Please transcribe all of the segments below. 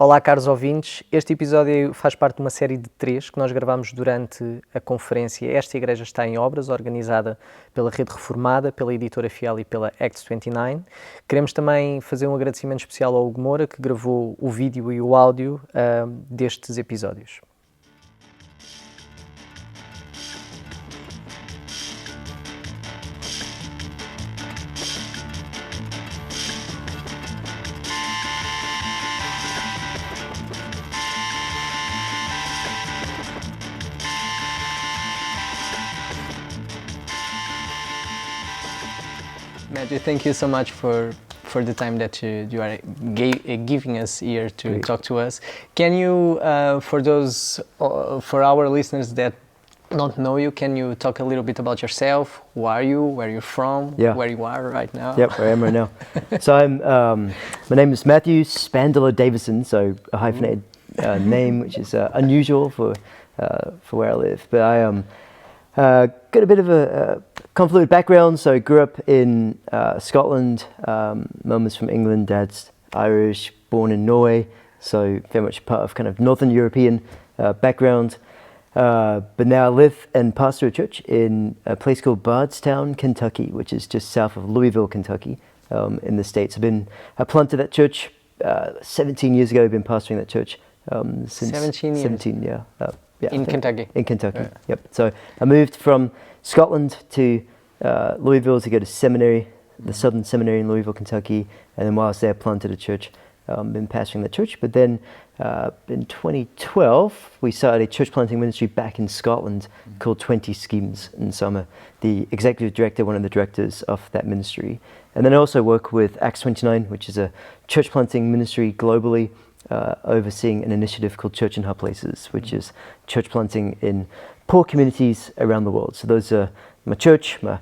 Olá, caros ouvintes. Este episódio faz parte de uma série de 3 que nós gravamos durante a conferência Esta Igreja, está em Obras, organizada pela Rede Reformada, pela Editora Fiel e pela Acts 29. Queremos também fazer um agradecimento especial ao Hugo Moura, que gravou o vídeo e o áudio destes episódios. Matthew, thank you so much for the time that you are giving us here to Great. talk to us. Can you, for our listeners that don't know you, can you talk a little bit about yourself? Who are you? Where you're from? Yeah. Where you are right now? Yep, where I am right now. So my name is Matthew Spandler-Davidson, so a hyphenated name, which is unusual for where I live. But I got a bit of a convoluted background. So I grew up in Scotland. Mum was from England, dad's Irish, born in Norway. So very much part of kind of Northern European background. But now I live and pastor a church in a place called Bardstown, Kentucky, which is just south of Louisville, Kentucky, in the States. I planted that church 17 years ago. I've been pastoring that church since 17 years? 17, yeah. In Kentucky? In Kentucky, Yeah. yep. So I moved from Scotland to Louisville to go to seminary, the Southern Seminary in Louisville, Kentucky, and then while I was there, planted a church, been pastoring the church. But then in 2012, we started a church planting ministry back in Scotland called 20 Schemes, and so I'm the executive director, one of the directors of that ministry. And then I also work with Acts 29, which is a church planting ministry globally, overseeing an initiative called Church in Hard Places, which is church planting in poor communities around the world. So those are my church, my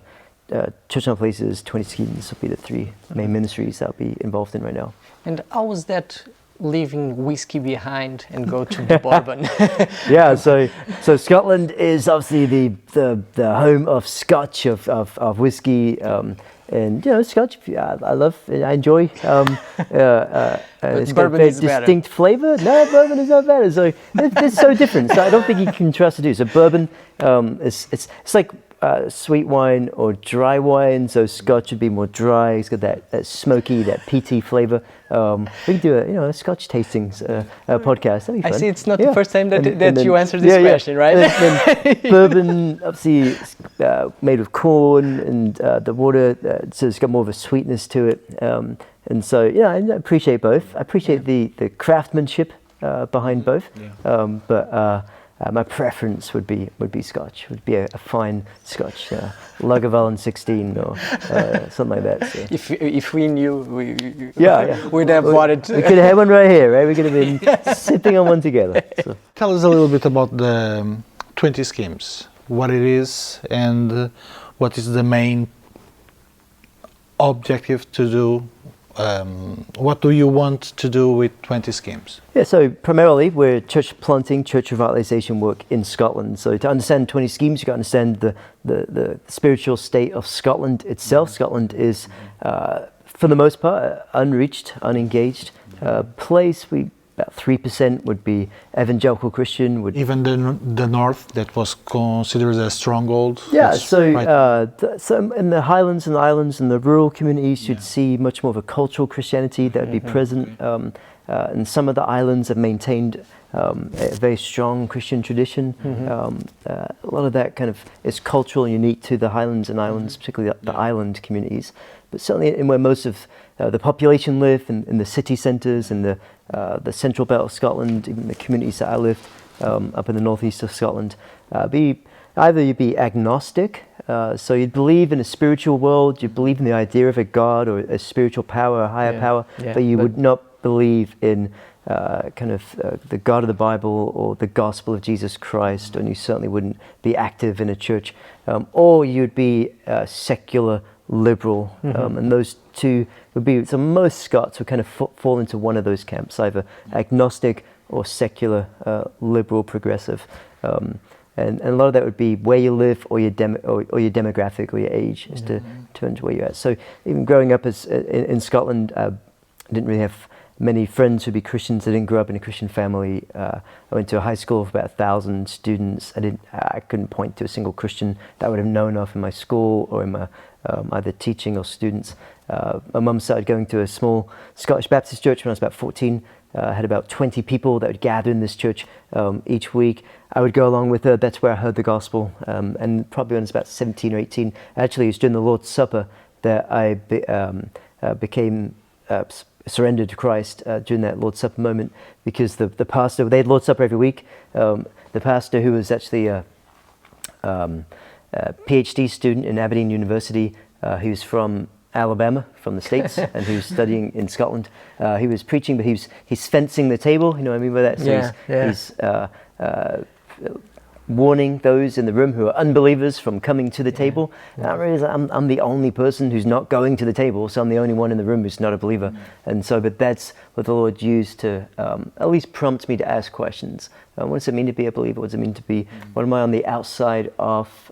Church in Hard Places, 20 Schemes will be the 3 main ministries that I'll be involved in right now. And how was that, leaving whiskey behind and go to the bourbon? Yeah, so Scotland is obviously the home of Scotch, of whiskey, and you know, Scotch I enjoy. It's got a very distinct flavour. No, bourbon is not better. So it's so different. So I don't think you can trust to do. So bourbon, it's like sweet wine or dry wine. So Scotch would be more dry. It's got that smoky, that peaty flavour. We can do a Scotch tastings podcast. That'd be fun. I see it's not the first time that then, you answered this question, right? Then bourbon, obviously, made of corn, and the water, so it's got more of a sweetness to it. And so, yeah, I appreciate both. I appreciate the craftsmanship behind both. Yeah. But my preference would be Scotch. Would be a fine Scotch, Lagavulin 16 or something like that. So. If we knew, we'd have wanted. We could have had one right here, right? We could have been sipping on one together. So. Tell us a little bit about the 20 Schemes, what it is, and what is the main objective to do. What do you want to do with 20 Schemes? Yeah, so primarily we're church planting, church revitalization work in Scotland. So to understand 20 Schemes, you've got to understand the spiritual state of Scotland itself. Scotland is, for the most part, unreached, unengaged place. About 3% would be evangelical Christian. Even the north, that was considered a stronghold. Yeah, so in the Highlands and the Islands and the rural communities, you'd see much more of a cultural Christianity that would be present. And some of the islands have maintained a very strong Christian tradition. A lot of that kind of is cultural and unique to the Highlands and Islands, particularly the island communities. But certainly in where most of the population live, in the city centres, in the central belt of Scotland, even the communities that I live up in the northeast of Scotland, either you'd be agnostic, so you'd believe in a spiritual world, you'd believe in the idea of a God or a spiritual power, a higher power, but you would not believe in the God of the Bible or the gospel of Jesus Christ, and you certainly wouldn't be active in a church, or you'd be secular liberal, and those two would be, so most Scots would kind of fall into one of those camps, either agnostic or secular, liberal, progressive, and a lot of that would be where you live or your demographic or your age as to where you're at. So even growing up in Scotland, I didn't really have many friends who'd be Christians. I didn't grow up in a Christian family. I went to a high school of about 1,000 students. I couldn't point to a single Christian that I would have known of in my school or in my either teaching or students. My mum started going to a small Scottish Baptist church when I was about 14. Had about 20 people that would gather in this church each week. I would go along with her. That's where I heard the gospel. And probably when I was about 17 or 18, actually it was during the Lord's Supper that I became surrendered to Christ during that Lord's Supper moment, because the pastor, they had Lord's Supper every week. The pastor, who was actually a PhD student in Aberdeen University, he was from Alabama, from the States, and he was studying in Scotland. He was preaching, but he's fencing the table. You know what I mean by that? So he's warning those in the room who are unbelievers from coming to the table. And I realize I'm the only person who's not going to the table, so I'm the only one in the room who's not a believer. And so, but that's what the Lord used to at least prompt me to ask questions. What does it mean to be a believer? What does it mean to be, what am I on the outside of?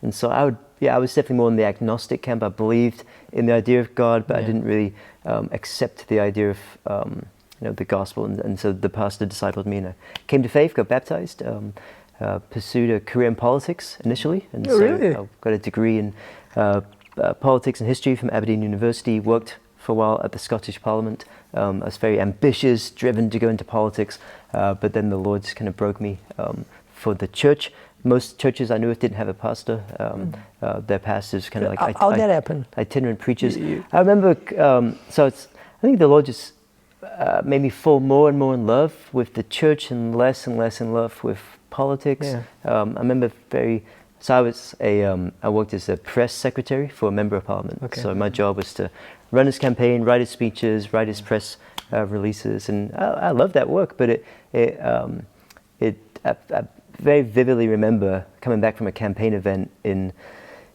And so I was definitely more in the agnostic camp. I believed in the idea of God, but I didn't really accept the idea of the gospel. And so the pastor discipled me, and I came to faith, got baptized, pursued a career in politics initially, and I got a degree in politics and history from Aberdeen University. Worked for a while at the Scottish Parliament. I was very ambitious, driven to go into politics, but then the Lord just kind of broke me for the church. Most churches I knew of didn't have a pastor. Their pastors kind of like how that happen? Itinerant preachers. I remember. I think the Lord just made me fall more and more in love with the church and less in love with politics. I remember I worked as a press secretary for a member of Parliament. Okay. So my job was to run his campaign, write his speeches, write his press releases, and I loved that work. But I very vividly remember coming back from a campaign event in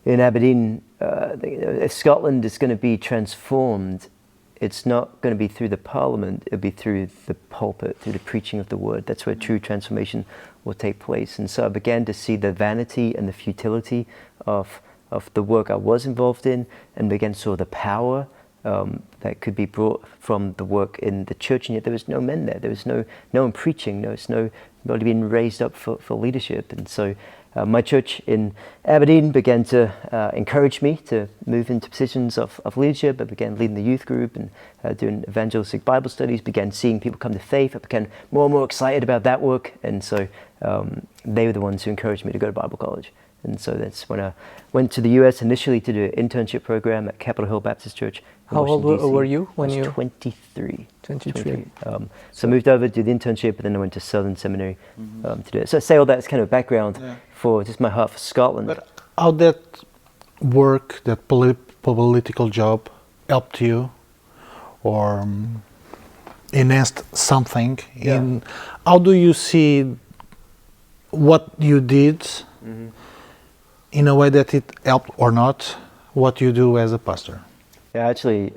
Aberdeen. If Scotland is going to be transformed, it's not going to be through the Parliament, it'll be through the pulpit, through the preaching of the word. That's where true transformation will take place. And so I began to see the vanity and the futility of the work I was involved in, and began to saw the power that could be brought from the work in the church. And yet there was no men there. There was no one preaching. There was nobody being raised up for leadership. And so my church in Aberdeen began to encourage me to move into positions of leadership. I began leading the youth group and doing evangelistic Bible studies, began seeing people come to faith. I became more and more excited about that work. And so they were the ones who encouraged me to go to Bible college. And so that's when I went to the US initially to do an internship program at Capitol Hill Baptist Church. How old were you when you? 23. 23. So I moved over to do the internship, and then I went to Southern Seminary to do it. So I say all that as kind of background for just my heart for Scotland. But how that work, that political job, helped you, or enhanced something in? How do you see what you did? In a way that it helped or not what you do as a pastor? Yeah, actually,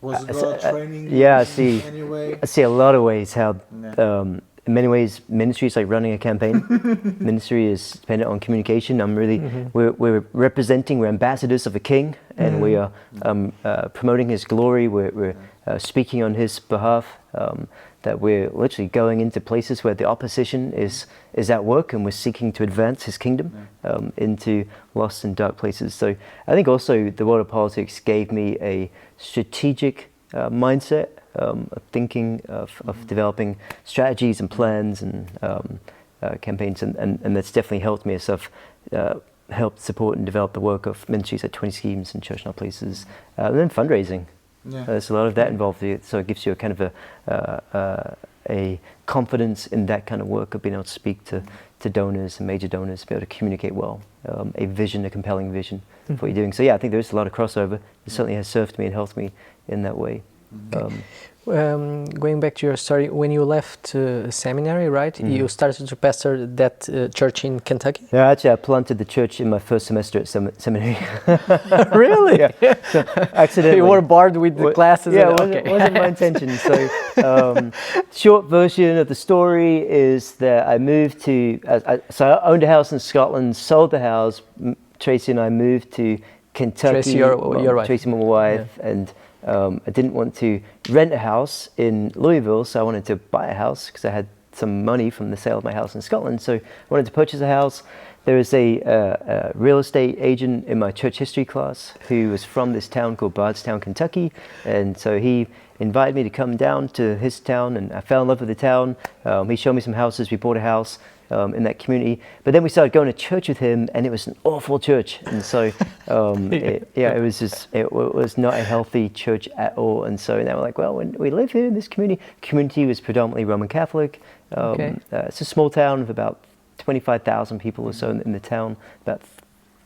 was God training you? Yeah, I see a lot of ways how, in many ways, ministry is like running a campaign. Ministry is dependent on communication. We're representing, we're ambassadors of a king, and we are promoting his glory. We're speaking on his behalf. That we're literally going into places where the opposition is at work, and we're seeking to advance his kingdom into lost and dark places. So I think also the world of politics gave me a strategic mindset of thinking, of developing strategies and plans and campaigns, and that's definitely helped me as I've helped support and develop the work of ministries at 20 Schemes and Church Not Places, and then fundraising. There's a lot of that involved, so it gives you a kind of a confidence in that kind of work of being able to speak to donors and major donors, be able to communicate well, a compelling vision for what you're doing. So I think there's a lot of crossover. It certainly has served me and helped me in that way. Going back to your story, when you left seminary, right? You started to pastor that church in Kentucky? Yeah, actually, I planted the church in my first semester at seminary. Really? Yeah. So, accidentally. You were bored with the classes? Yeah, it wasn't my intention. So, short version of the story is that I moved to, so I owned a house in Scotland, sold the house. Tracy and I moved to Kentucky. Tracy, your wife. Tracy, my wife, and I didn't want to rent a house in Louisville, so I wanted to buy a house because I had some money from the sale of my house in Scotland. So I wanted to purchase a house. There was a real estate agent in my church history class who was from this town called Bardstown, Kentucky, and so he invited me to come down to his town, and I fell in love with the town. He showed me some houses. We bought a house in that community, but then we started going to church with him, and it was an awful church, and so it was not a healthy church at all. And so now we're like, well, when we live here in this community was predominantly Roman Catholic. It's a small town of about 25,000 people or so in the town, about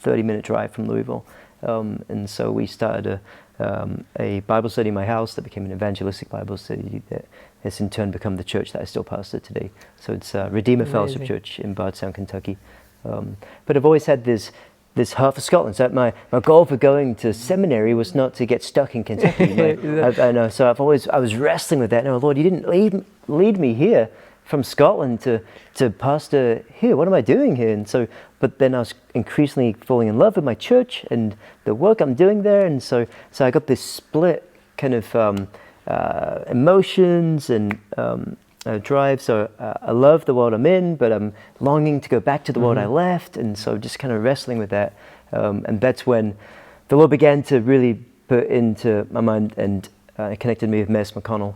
30-minute drive from Louisville. And so we started a Bible study in my house that became an evangelistic Bible study that has in turn become the church that I still pastor today. So it's Redeemer Fellowship Church in Bardstown, Kentucky. But I've always had this heart for Scotland. So my goal for going to seminary was not to get stuck in Kentucky. I know. So I was wrestling with that. No, Lord, you didn't lead me here from Scotland to pastor here. What am I doing here? And so, but then I was increasingly falling in love with my church and the work I'm doing there. And so I got this split kind of emotions and drive. So I love the world I'm in, but I'm longing to go back to the world I left. And so just kind of wrestling with that. And that's when the Lord began to really put into my mind and connected me with Mez McConnell,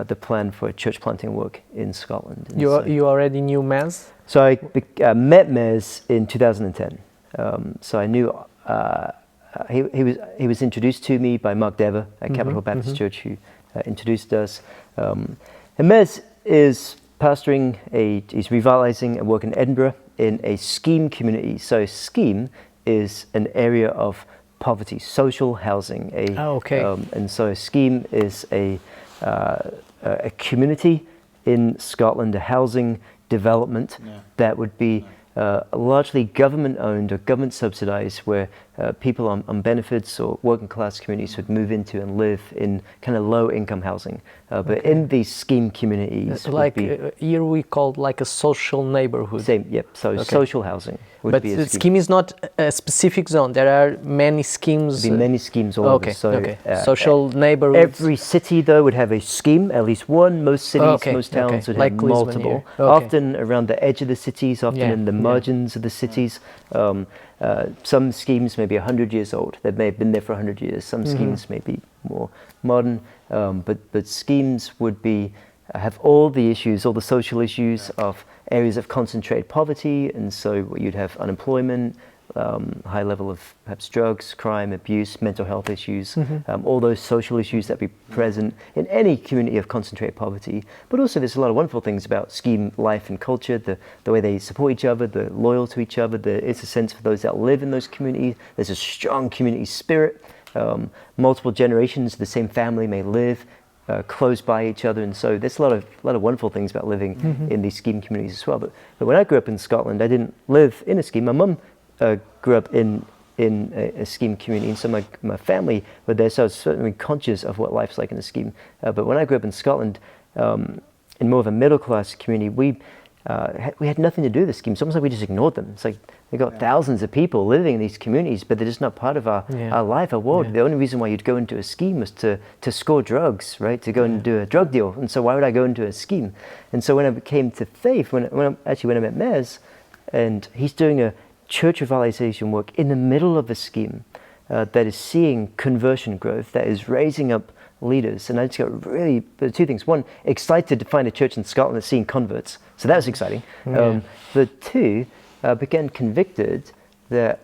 the plan for church planting work in Scotland. And you already knew Mez? So I met Mez in 2010. So I knew he was introduced to me by Mark Dever at Capitol Baptist Church, who introduced us. And Mez is pastoring he's revitalizing a work in Edinburgh in a scheme community. So scheme is an area of poverty, social housing. And so scheme is a community in Scotland, a housing development that would be largely government-owned or government-subsidized, where people on benefits or working-class communities would move into and live in kind of low-income housing. But in these scheme communities, here we call like a social neighborhood. Same, yep. So social housing would be a scheme. Scheme is not a specific zone. There are many schemes. There'd be many schemes all over. So social neighborhoods. Every city, though, would have a scheme, at least one. Most cities, most towns would have multiple. Often around the edge of the cities, often in the margins of the cities. Some schemes may be 100 years old. They may have been there for 100 years. Some schemes may be more modern. But schemes would have all the issues, all the social issues of areas of concentrated poverty, and so you'd have unemployment, high level of perhaps drugs, crime, abuse, mental health issues, all those social issues that be present in any community of concentrated poverty. But also there's a lot of wonderful things about scheme life and culture, the way they support each other, they're loyal to each other. It's a sense for those that live in those communities. There's a strong community spirit. Multiple generations of the same family may live close by each other, and so there's a lot of wonderful things about living in these scheme communities as well. But when I grew up in Scotland, I didn't live in a scheme. My mum grew up in a scheme community, and so my family were there, so I was certainly conscious of what life's like in a scheme. But when I grew up in Scotland, in more of a middle class community, we had nothing to do with the scheme. It's almost like we just ignored them. It's like we got thousands of people living in these communities, but they're just not part of our life, our world. The only reason why you'd go into a scheme was to score drugs, right? To go and do a drug deal. And so why would I go into a scheme? And so when I came to faith, when I met Mez, and he's doing a church revitalization work in the middle of a scheme that is seeing conversion growth, that is raising up leaders. And I just got really, two things. One, excited to find a church in Scotland that's seeing converts. So that was exciting. But two, began convicted that,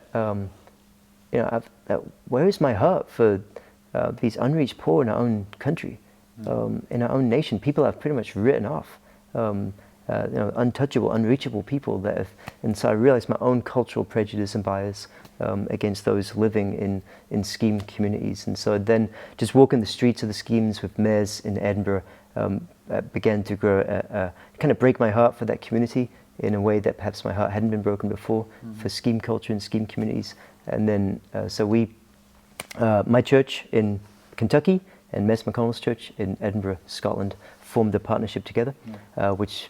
where is my heart for these unreached poor in our own country, in our own nation, people I've pretty much written off, untouchable, unreachable people that have, and so I realized my own cultural prejudice and bias against those living in scheme communities. And so then just walking the streets of the schemes with Mez in Edinburgh began to grow, kind of break my heart for that community in a way that perhaps my heart hadn't been broken before, for scheme culture and scheme communities. And then, my church in Kentucky and Mez McConnell's church in Edinburgh, Scotland, formed a partnership together, which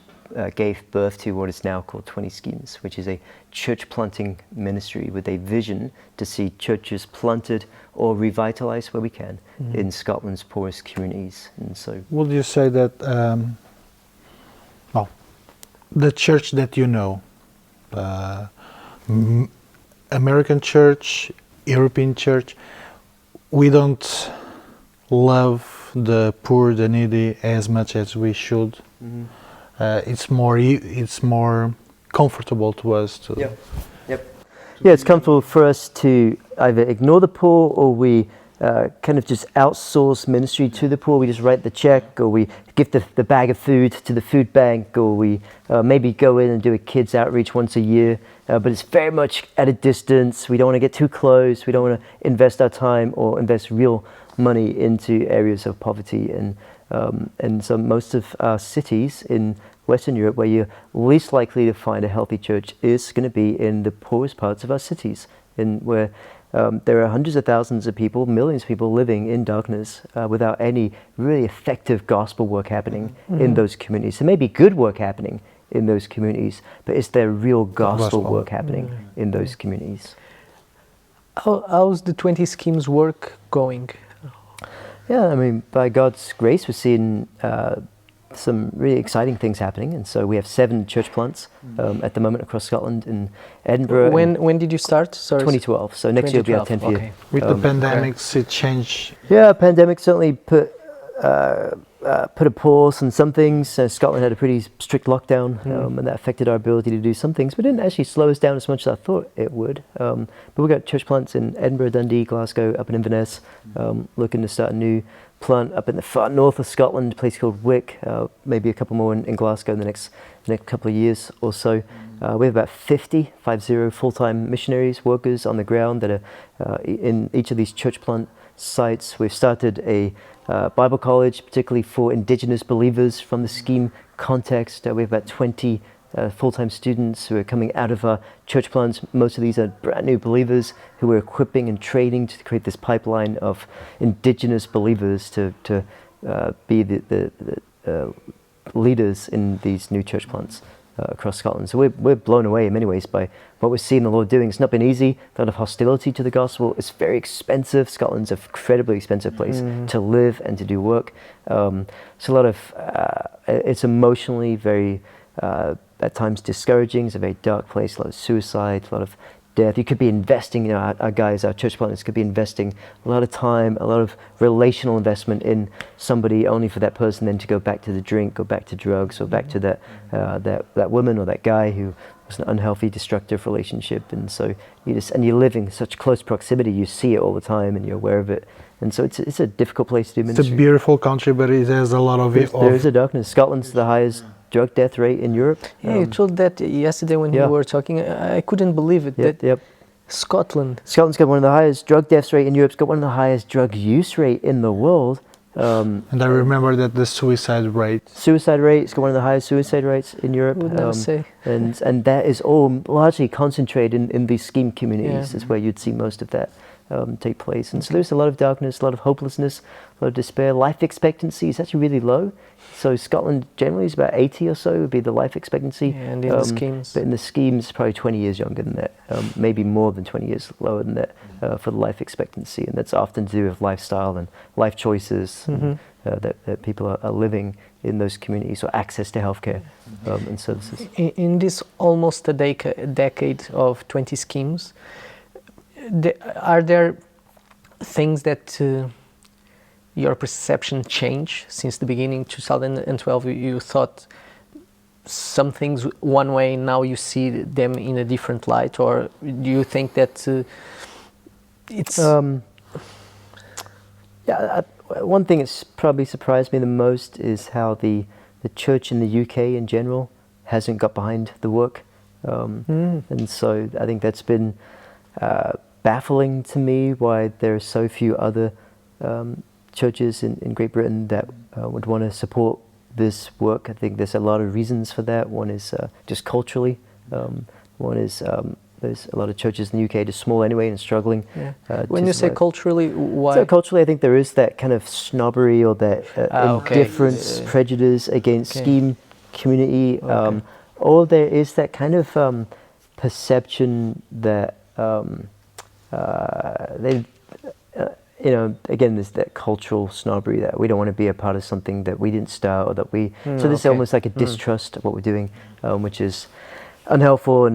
gave birth to what is now called 20 Schemes, which is a church planting ministry with a vision to see churches planted or revitalized where we can in Scotland's poorest communities. And so, would you say that the church that you know, American church, European church, we don't love the poor, the needy as much as we should. It's more comfortable to us to. Yeah, it's comfortable for us to either ignore the poor, or we kind of just outsource ministry to the poor. We just write the check, or we give the bag of food to the food bank, or we maybe go in and do a kids outreach once a year. But it's very much at a distance. We don't want to get too close. We don't want to invest our time or invest real money into areas of poverty. And so most of our cities in Western Europe, where you're least likely to find a healthy church, is going to be in the poorest parts of our cities, where there are hundreds of thousands of people, millions of people living in darkness without any really effective gospel work happening in those communities. There may be good work happening in those communities, but is there real gospel work happening in those communities? How's the 20 Schemes work going? Yeah, I mean, by God's grace, we're seeing some really exciting things happening. And so we have 7 church plants at the moment across Scotland and Edinburgh. When did you start? Sorry. 2012. So next year will be our 10th year. Okay. With the pandemics, it changed. Yeah, pandemic certainly put a pause on some things. Scotland had a pretty strict lockdown, and that affected our ability to do some things, but didn't actually slow us down as much as I thought it would. But we've got church plants in Edinburgh, Dundee, Glasgow, up in Inverness, looking to start a new plant up in the far north of Scotland, a place called Wick, maybe a couple more in Glasgow in the next couple of years or so. We have about 50 full-time missionaries, workers on the ground that are in each of these church plant sites. We've started a Bible college, particularly for Indigenous believers from the scheme context. We have about 20 full-time students who are coming out of our church plants. Most of these are brand new believers who we're equipping and training to create this pipeline of Indigenous believers to be the leaders in these new church plants across Scotland. So we're blown away in many ways by what we're seeing the Lord doing. It's not been easy. A lot of hostility to the gospel. It's very expensive. Scotland's an incredibly expensive place to live and to do work. So a lot of it's emotionally very at times discouraging. It's a very dark place. A lot of suicide. A lot of death. You could be investing, our guys, our church planters could be investing a lot of time, a lot of relational investment in somebody, only for that person then to go back to the drink, or back to drugs, or back to that woman or that guy who was an unhealthy, destructive relationship. And so you live in such close proximity, you see it all the time and you're aware of it. And so it's a difficult place to do ministry. It's a beautiful country, but it has a lot of... There is a darkness. Scotland's the highest drug death rate in Europe. Yeah, you told that yesterday when you were talking. I couldn't believe it. Scotland's got one of the highest drug deaths rate in Europe. It's got one of the highest drug use rate in the world. And I remember that the suicide rate. It's got one of the highest suicide rates in Europe. Would never say. And that is all largely concentrated in these scheme communities. Is where you'd see most of that take place. And so there's a lot of darkness, a lot of hopelessness, a lot of despair. Life expectancy is actually really low. So Scotland generally is about 80 or so would be the life expectancy. Yeah, and in the schemes. But in the schemes, probably 20 years younger than that, maybe more than 20 years lower than that for the life expectancy. And that's often to do with lifestyle and life choices that people are living in those communities, or access to healthcare and services. In this almost a decade of 20 schemes, are there things that your perception changed since the beginning? 2012, you thought some things one way, now you see them in a different light, or do you think that it's... one thing that's probably surprised me the most is how the church in the UK in general hasn't got behind the work. And so I think that's been baffling to me, why there are so few other churches in Great Britain that would want to support this work. I think there's a lot of reasons for that. One is just culturally. One is there's a lot of churches in the UK just small anyway and struggling. When you say culturally, why? So culturally, I think there is that kind of snobbery or that indifference, prejudice against scheme community, or there is that kind of perception that they, again, there's that cultural snobbery that we don't want to be a part of something that we didn't start, or that we. So there's almost like a distrust of what we're doing, which is unhelpful,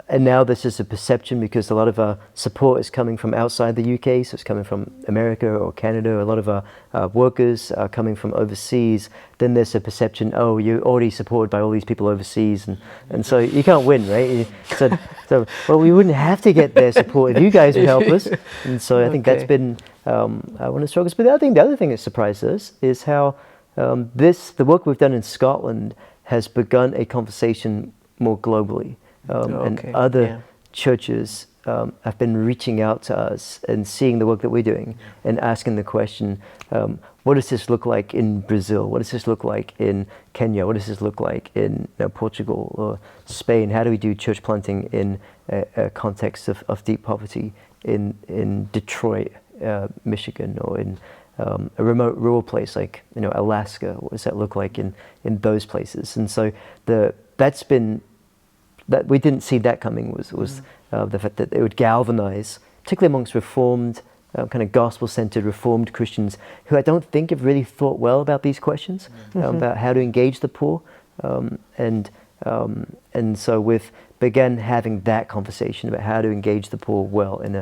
and now this is a perception because a lot of our support is coming from outside the UK, so it's coming from America or Canada. A lot of our workers are coming from overseas. Then there's a perception, oh, you're already supported by all these people overseas, and so you can't win, right? So well, we wouldn't have to get their support if you guys would help us. And so I think that's been one of the struggles. But I think the other thing that surprised us is how the work we've done in Scotland has begun a conversation more globally. And other churches have been reaching out to us and seeing the work that we're doing and asking the question, what does this look like in Brazil? What does this look like in Kenya? What does this look like in Portugal or Spain? How do we do church planting in a context of deep poverty in Detroit, Michigan, or in a remote rural place like Alaska? What does that look like in those places? And so that we didn't see that coming was the fact that it would galvanize, particularly amongst Reformed, kind of gospel-centered Reformed Christians who I don't think have really thought well about these questions, about how to engage the poor, and so we've began having that conversation about how to engage the poor well in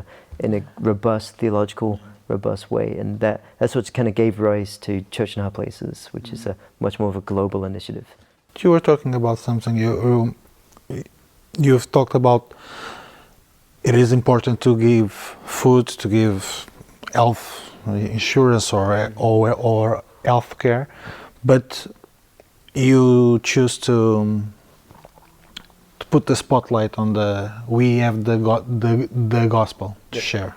a robust, theological, robust way, and that's what kind of gave rise to Church in High Places, which is a much more of a global initiative. You were talking about something you've talked about. It is important to give food, to give health insurance or health care, but you choose to put the spotlight on we have the gospel to share.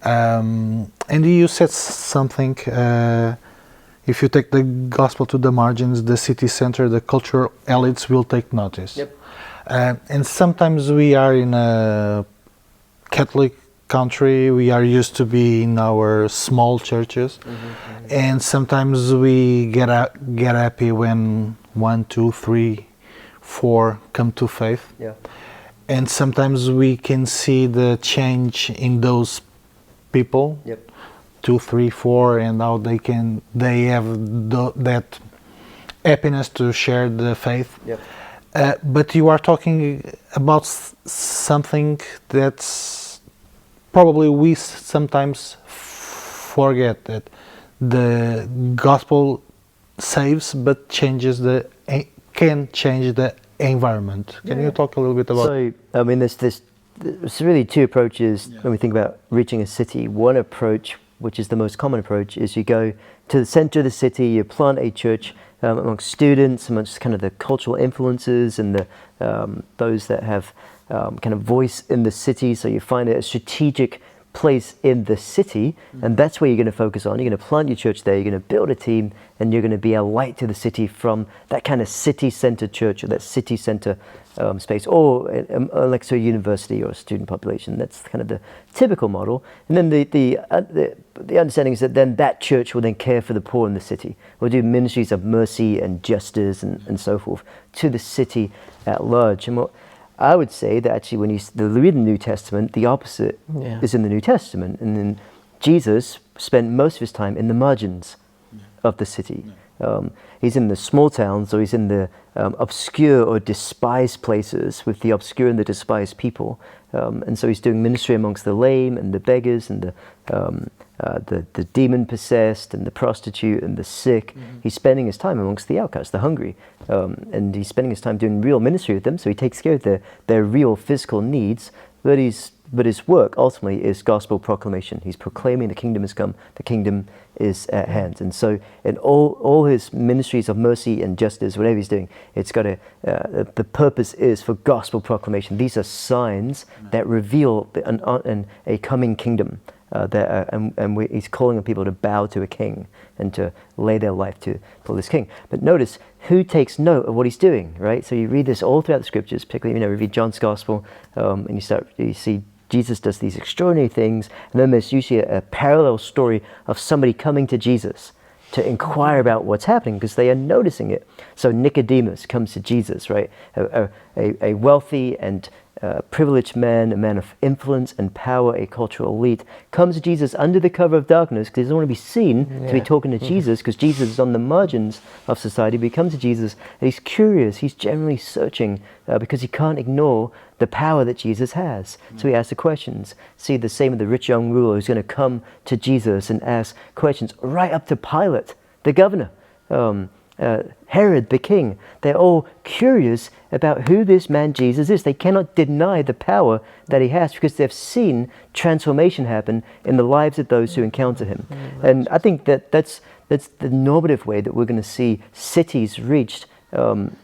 And you said something. If you take the gospel to the margins, the city center, the cultural elites will take notice. And sometimes we are in a Catholic country, we are used to be in our small churches, and sometimes we get happy when 1, 2, 3, 4 come to faith. And sometimes we can see the change in those people. 2, 3, 4, and now they have that happiness to share the faith. But you are talking about something that's probably we sometimes forget, that the gospel saves, but can change the environment. Can you talk a little bit about? So I mean, there's really two approaches when we think about reaching a city. One approach, which is the most common approach, is you go to the center of the city, you plant a church amongst students, amongst kind of the cultural influences and those that have kind of voice in the city. So you find a strategic place in the city, and that's where you're going to focus on. You're going to plant your church there, you're going to build a team, and you're going to be a light to the city from that kind of city-centered church or that city-center space, or like so a university or a student population. That's kind of the typical model. And then the understanding is that then that church will then care for the poor in the city. We'll do ministries of mercy and justice and so forth to the city at large. And what I would say that actually when you read the New Testament, the opposite is in the New Testament. And then Jesus spent most of his time in the margins of the city. He's in the small towns, or he's in the obscure or despised places with the obscure and the despised people. And so he's doing ministry amongst the lame and the beggars and the demon-possessed and the prostitute and the sick. He's spending his time amongst the outcasts, the hungry. And he's spending his time doing real ministry with them, so he takes care of their real physical needs. But his work ultimately is gospel proclamation. He's proclaiming the kingdom has come, the kingdom is at hand. And so in all his ministries of mercy and justice, whatever he's doing, it's got the purpose is for gospel proclamation. These are signs that reveal a coming kingdom. He's calling on people to bow to a king and to lay their life for this king. But notice who takes note of what he's doing, right? So you read this all throughout the scriptures, particularly, you read John's gospel, and you see Jesus does these extraordinary things, and then there's usually a parallel story of somebody coming to Jesus to inquire about what's happening because they are noticing it. So Nicodemus comes to Jesus, right? A wealthy and privileged man, a man of influence and power, a cultural elite, comes to Jesus under the cover of darkness because he doesn't want to be seen to be talking to Jesus because Jesus is on the margins of society. But he comes to Jesus and he's curious, he's generally searching because he can't ignore the power that Jesus has. So he asks the questions. See, the same with the rich young ruler who's going to come to Jesus and ask questions right up to Pilate, the governor. Herod the king, they're all curious about who this man Jesus is. They cannot deny the power that he has because they've seen transformation happen in the lives of those who encounter him. And I think that's the normative way that we're going to see cities reached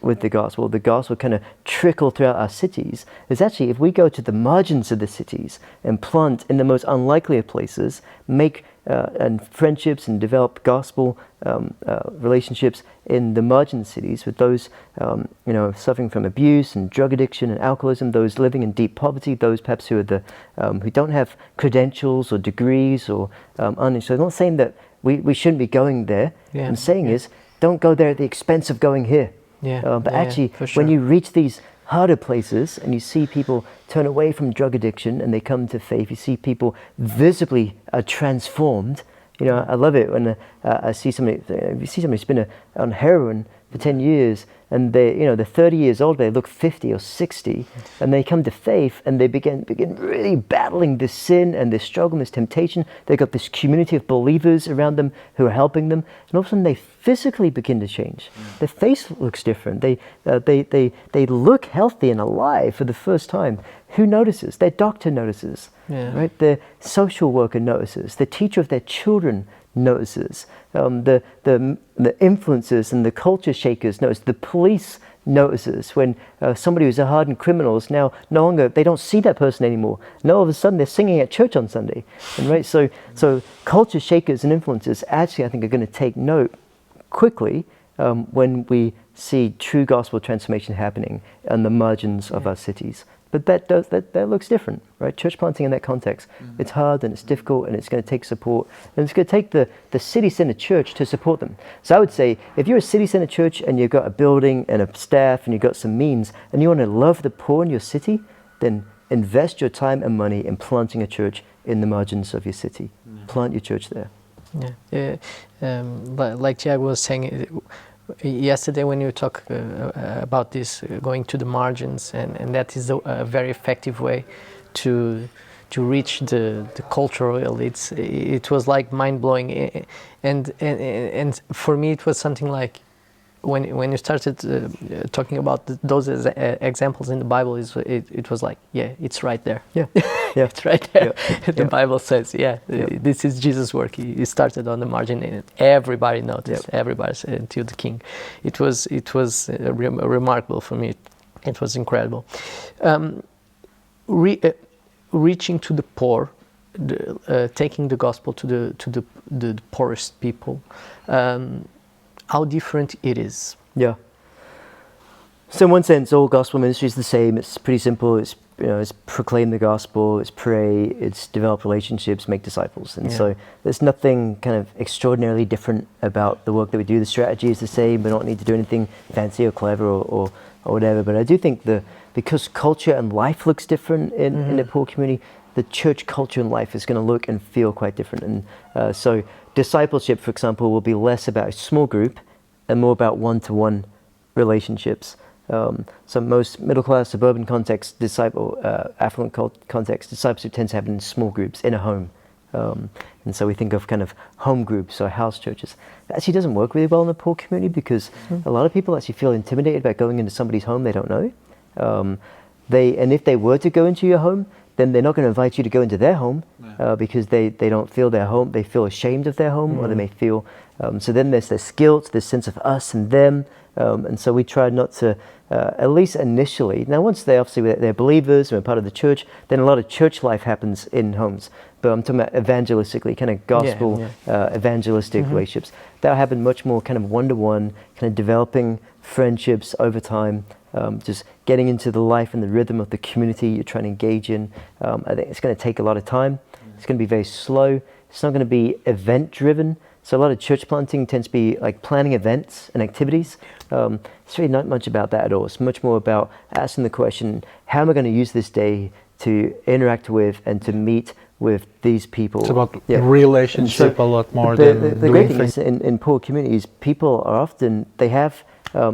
with the gospel. The gospel kind of trickle throughout our cities. Is actually if we go to the margins of the cities and plant in the most unlikely of places, make and friendships and develop gospel relationships in the margin cities with those suffering from abuse and drug addiction and alcoholism, those living in deep poverty, those perhaps who are who don't have credentials or degrees or so I'm not saying that we shouldn't be going there. I'm saying is don't go there at the expense of going here. But actually, when you reach these harder places and you see people turn away from drug addiction and they come to faith, you see people visibly transformed. I love it when I see somebody. You see somebody who's been on heroin for 10 years, and they're 30 years old. They look 50 or 60, and they come to faith, and they begin really battling this sin and this struggle, and this temptation. They've got this community of believers around them who are helping them, and all of a sudden they physically begin to change. Their face looks different. They look healthy and alive for the first time. Who notices? Their doctor notices. Right? The social worker notices. The teacher of their children notices. The influencers and the culture shakers notice. The police notices when somebody who's a hardened criminal is now no longer, they don't see that person anymore. Now all of a sudden they're singing at church on Sunday. And right, so culture shakers and influencers actually I think are going to take note quickly when we see true gospel transformation happening on the margins of our cities. But that looks different, right? Church planting in that context, it's hard and it's difficult and it's going to take support, and it's going to take the city-centered church to support them. So I would say, if you're a city-centered church and you've got a building and a staff and you've got some means and you want to love the poor in your city, then invest your time and money in planting a church in the margins of your city. Plant your church there. Like Tiago was saying, yesterday when you talk about this going to the margins, and that is a very effective way to reach the cultural elites. It was like mind-blowing, and for me it was something like when you started talking about those examples in the Bible, it was like, it's right there. It's right there. The Bible says, this is Jesus' work. He started on the margin, and everybody noticed. Everybody, until the king. It was remarkable for me. It was incredible. Reaching to the poor, taking the gospel to the poorest people. How different it is. So in one sense, all gospel ministry is the same. It's pretty simple. It's proclaim the gospel, it's pray, it's develop relationships, make disciples. And so there's nothing kind of extraordinarily different about the work that we do. The strategy is the same. We don't need to do anything fancy or clever or whatever. But I do think because culture and life looks different in the poor community, the church culture and life is going to look and feel quite different. And so discipleship, for example, will be less about a small group and more about one-to-one relationships. So most middle-class suburban context, affluent context, discipleship tends to happen in small groups in a home. And so we think of kind of home groups or house churches. That actually doesn't work really well in the poor community because a lot of people actually feel intimidated about going into somebody's home they don't know. And if they were to go into your home, then they're not going to invite you to go into their home because they don't feel their home. They feel ashamed of their home, or they may feel. So then there's this guilt, this sense of us and them. And so we try not to, at least initially. Now, once they're believers and are part of the church, then a lot of church life happens in homes. But I'm talking about evangelistically, kind of gospel evangelistic relationships. That'll happen much more kind of one-to-one, kind of developing friendships over time. Just getting into the life and the rhythm of the community you're trying to engage in. I think it's going to take a lot of time. It's going to be very slow. It's not going to be event-driven. So a lot of church planting tends to be like planning events and activities. It's really not much about that at all. It's much more about asking the question, how am I going to use this day to interact with and to meet with these people? It's about relationship a lot more than the great thing is in poor communities, people are often, they have,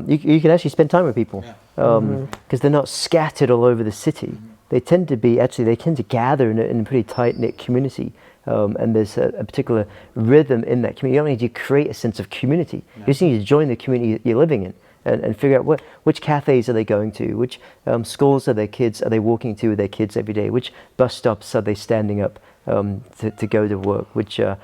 you can actually spend time with people because they're not scattered all over the city. They tend to be, they tend to gather in a pretty tight-knit community. And there's a particular rhythm in that community. You don't need to create a sense of community. You just need to join the community you're living in and figure out which cafes are they going to, which schools are they walking to with their kids every day, which bus stops are they standing up to go to work, which where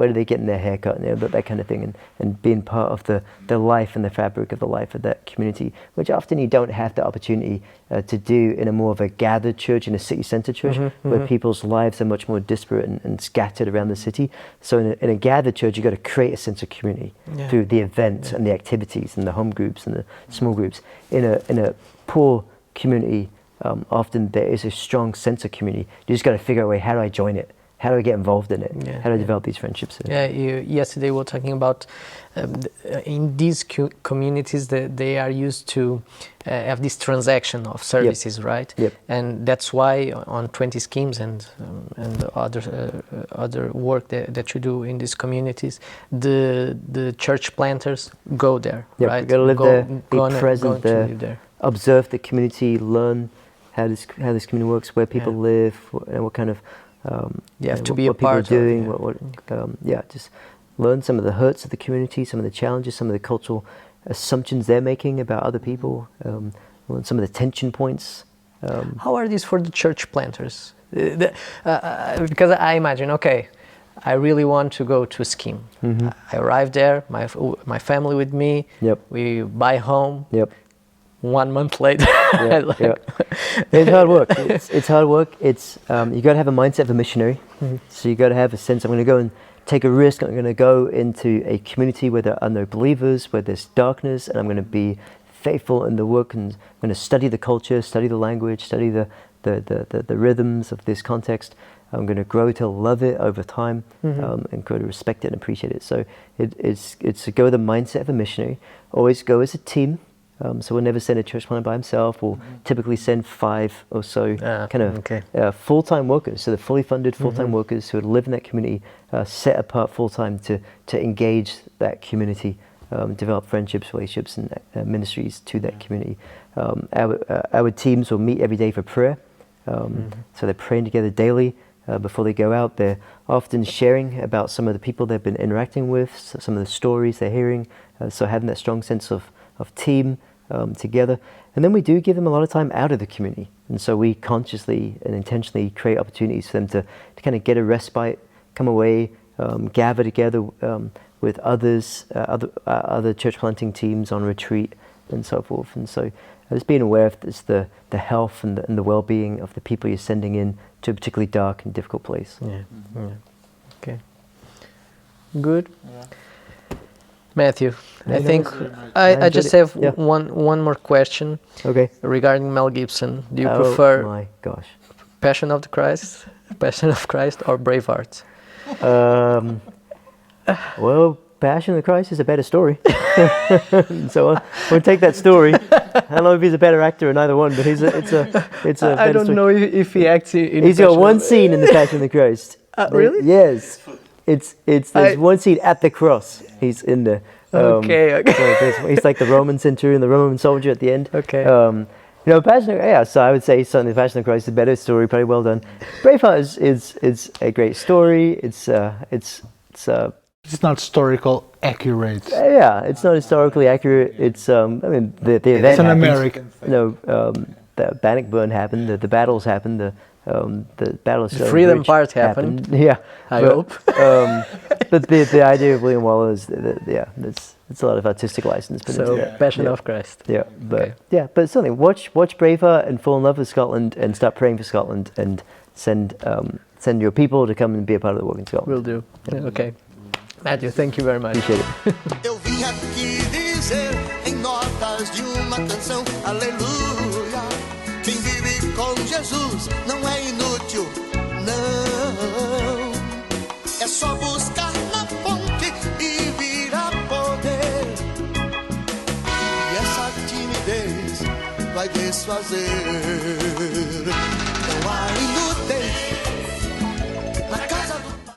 are they getting their hair cut, that kind of thing, and being part of the life and the fabric of the life of that community, which often you don't have the opportunity to do in a more of a gathered church, in a city centre church, where people's lives are much more disparate and scattered around the city. So in a gathered church, you've got to create a sense of community through the events and the activities and the home groups and the small groups. In a poor community, often there is a strong sense of community. You just got to figure out a way, how do I join it? How do I get involved in it? How do I develop these friendships? Yesterday we were talking about in these communities that they are used to have this transaction of services, right? And that's why on 20 schemes and other work that you do in these communities, the church planters go there, right? You've got to live there, be present there, observe the community, learn how this community works, where people live, and what kind of you have to be what a part people are doing, just learn some of the hurts of the community, some of the challenges, some of the cultural assumptions they're making about other people, learn some of the tension points. How are these for the church planters? Because I imagine, okay, I really want to go to a scheme. I arrive there, my family with me, we buy home. 1 month later, it's hard work. It's hard work. It's you got to have a mindset of a missionary. So you got to have a sense. I'm going to go and take a risk. I'm going to go into a community where there are no believers, where there's darkness, and I'm going to be faithful in the work. And I'm going to study the culture, study the language, study the rhythms of this context. I'm going to grow to love it over time and grow to respect it and appreciate it. So it's to go with the mindset of a missionary. Always go as a team. So we'll never send a church planter by himself. We'll typically send 5 or so full-time workers. So they're fully funded full-time workers who live in that community, set apart full-time to engage that community, develop friendships, relationships, and ministries to that community. Our teams will meet every day for prayer. So they're praying together daily before they go out. They're often sharing about some of the people they've been interacting with, some of the stories they're hearing. So having that strong sense of team together. And then we do give them a lot of time out of the community. And so we consciously and intentionally create opportunities for them to kind of get a respite, come away, gather together with others, other church planting teams on retreat and so forth. And so just being aware of this, the health and the well-being of the people you're sending in to a particularly dark and difficult place. Okay. Good. Matthew, I think I just have one more question. Okay. Regarding Mel Gibson, do you prefer my gosh. Passion of Christ, or Braveheart? Well, Passion of Christ is a better story. So we'll take that story. I don't know if he's a better actor or neither one, but it's a better I don't story. know if he acts in He's got one scene in the Passion of the Christ. Really? Yes. There's one scene at the cross. He's in there. Okay. So he's like the Roman centurion, the Roman soldier at the end. Okay. Passion of, so I would say certainly the Passion of Christ is a better story, pretty well done. Braveheart is a great story. It's not historical accurate. It's not historically accurate. It's the event. It's an American thing. The Bannockburn happened. The battles happened. The battle of the freedom Bridge part happened. I hope. But the idea of William Waller is it's a lot of artistic license. Passion of Christ. But certainly watch Braveheart and fall in love with Scotland and start praying for Scotland and send your people to come and be a part of the work in Scotland. Will do. Okay. Matthew, thank you very much. Appreciate it. Eu vim aqui dizer em notas de uma canção, aleluia. Quem vive com Jesus não é inútil, não. É só buscar na fonte satisfazer.